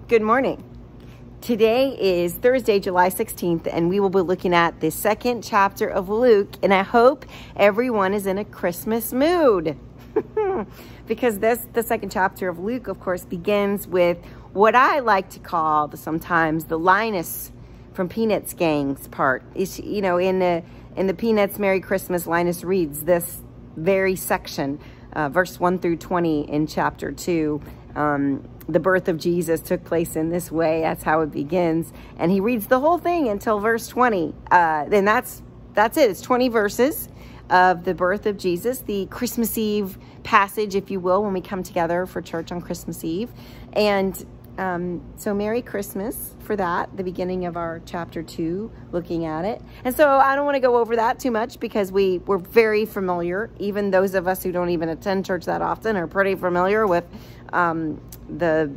Good morning. Today is Thursday, July 16th, and we will be looking at the second chapter of Luke, and I hope everyone is in a Christmas mood. Because the second chapter of Luke, of course, begins with what I like to call sometimes the Linus from Peanuts gang's part. Is, you know, in the Peanuts Merry Christmas, Linus reads this very section, verse 1 through 20 in chapter 2. The birth of Jesus took place in this way. That's how it begins. And he reads the whole thing until verse 20. Then that's it. It's 20 verses of the birth of Jesus, the Christmas Eve passage, if you will, when we come together for church on Christmas Eve. And so Merry Christmas for that, the beginning of our chapter 2, looking at it. And so I don't want to go over that too much because we're very familiar. Even those of us who don't even attend church that often are pretty familiar with the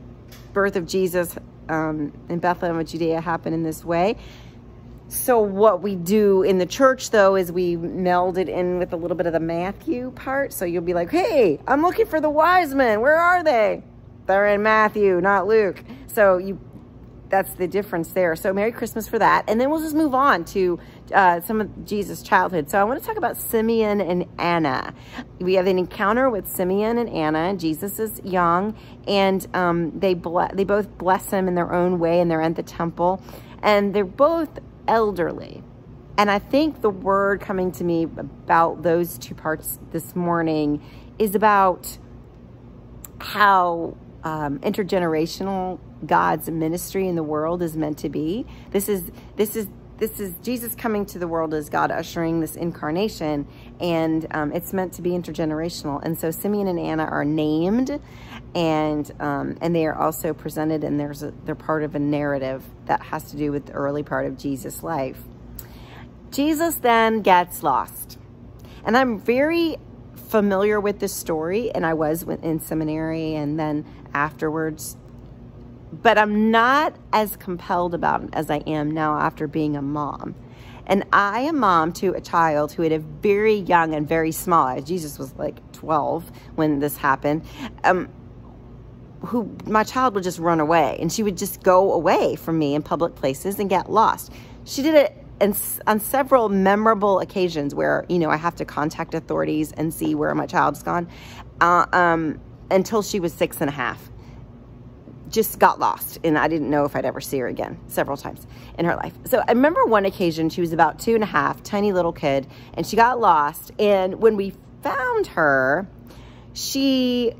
birth of Jesus in Bethlehem of Judea happened in this way. So what we do in the church, though, is we meld it in with a little bit of the Matthew part. So you'll be like, hey, I'm looking for the wise men. Where are they? They're in Matthew, not Luke. So that's the difference there. So Merry Christmas for that. And then we'll just move on to some of Jesus' childhood. So I want to talk about Simeon and Anna. We have an encounter with Simeon and Anna. Jesus is young, and they both bless him in their own way, and they're at the temple. And they're both elderly. And I think the word coming to me about those two parts this morning is about how intergenerational God's ministry in the world is meant to be. This is Jesus coming to the world as God ushering this incarnation, and it's meant to be intergenerational. And so Simeon and Anna are named, and they are also presented, and they're part of a narrative that has to do with the early part of Jesus' life. Jesus then gets lost, and I'm very familiar with this story, and I was in seminary and then afterwards, but I'm not as compelled about it as I am now after being a mom. And I am mom to a child who had a very young and very small, Jesus was like 12 when this happened, who my child would just run away, and she would just go away from me in public places and get lost. She did it on several memorable occasions where, you know, I have to contact authorities and see where my child's gone, until she was 6.5. Just got lost, and I didn't know if I'd ever see her again several times in her life. So I remember one occasion, she was about 2.5, tiny little kid, and she got lost. And when we found her, she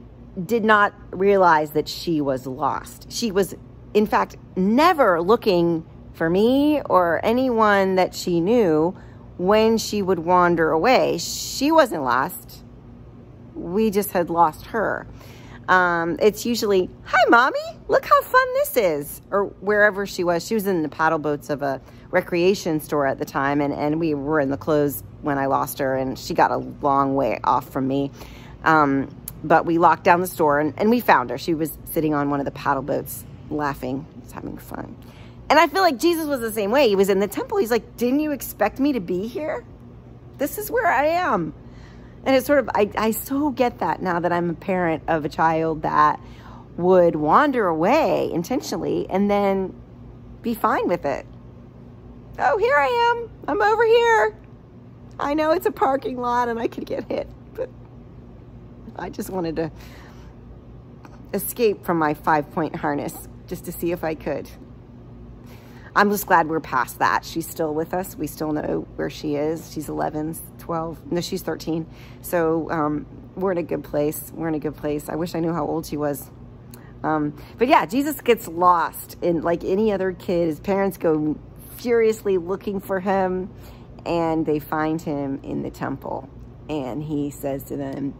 did not realize that she was lost. She was, in fact, never looking for me or anyone that she knew when she would wander away. She wasn't lost. We just had lost her. It's usually, hi, mommy, look how fun this is. Or wherever she was. She was in the paddle boats of a recreation store at the time. And we were in the clothes when I lost her. And she got a long way off from me. But we locked down the store and we found her. She was sitting on one of the paddle boats laughing. Just having fun. And I feel like Jesus was the same way. He was in the temple. He's like, didn't you expect me to be here? This is where I am. And it's sort of, I so get that now that I'm a parent of a child that would wander away intentionally and then be fine with it. Oh, here I am. I'm over here. I know it's a parking lot and I could get hit, but I just wanted to escape from my 5-point harness just to see if I could. I'm just glad we're past that. She's still with us. We still know where she is. She's 11, 12. No, she's 13. So we're in a good place. We're in a good place. I wish I knew how old she was. But yeah, Jesus gets lost. And like any other kid, his parents go furiously looking for him. And they find him in the temple. And he says to them,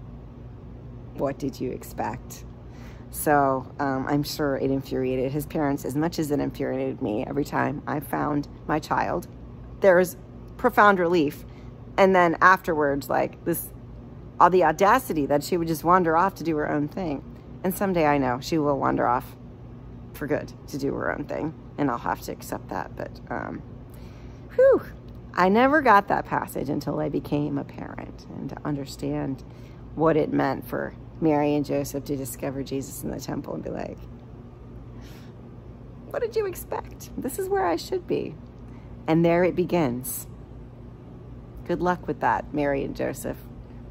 what did you expect? So I'm sure it infuriated his parents as much as it infuriated me every time I found my child. There's profound relief. And then afterwards, like all the audacity that she would just wander off to do her own thing. And someday I know she will wander off for good to do her own thing. And I'll have to accept that. But, whew, I never got that passage until I became a parent and to understand what it meant for Mary and Joseph to discover Jesus in the temple and be like, What did you expect? This is where I should be. And there it begins. Good luck with that, Mary and Joseph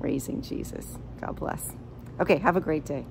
raising Jesus. God bless. Okay, have a great day.